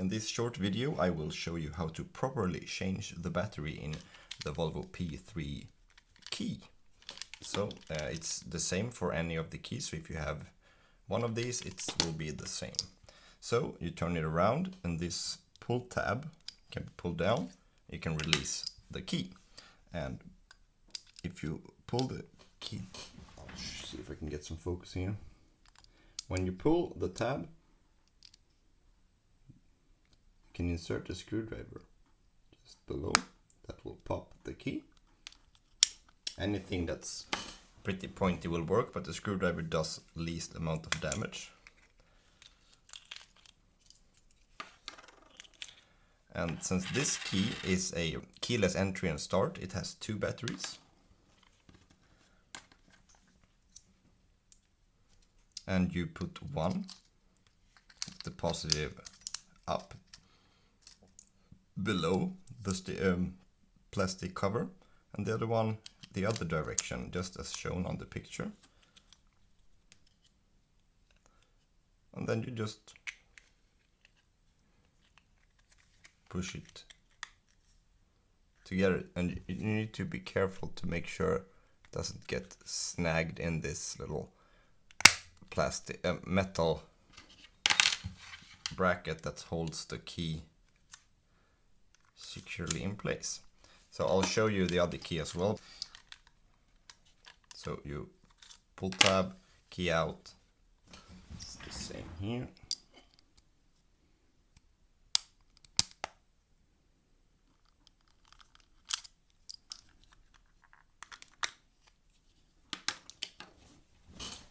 In this short video I will show you how to properly change the battery in the Volvo P3 key. So it's the same for any of the keys, so if you have one of these it will be the same. So you turn it around and this pull tab can be pulled down, you can release the key. And if you pull the key, I'll see if I can get some focus here. When you pull the tab, you can insert a screwdriver just below. That will pop the key. Anything that's pretty pointy will work, but the screwdriver does least amount of damage. And since this key is a keyless entry and start, it has two batteries. And you put one, the positive, up below the plastic cover, and the other one the other direction, just as shown on the picture. And then you just push it together, and you need to be careful to make sure it doesn't get snagged in this little plastic metal bracket that holds the key securely in place. So I'll show you the other key as well. So you pull tab, key out. It's the same here.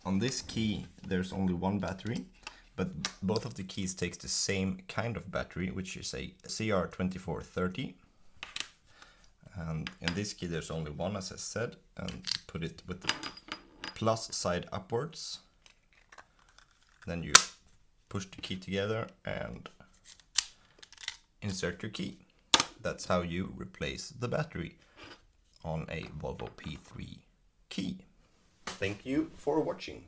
On this key there's only one battery, but both of the keys takes the same kind of battery, which is a CR2430. And in this key there's only one, as I said, and put it with the plus side upwards. Then you push the key together and insert your key. That's how you replace the battery on a Volvo P3 key. Thank you for watching.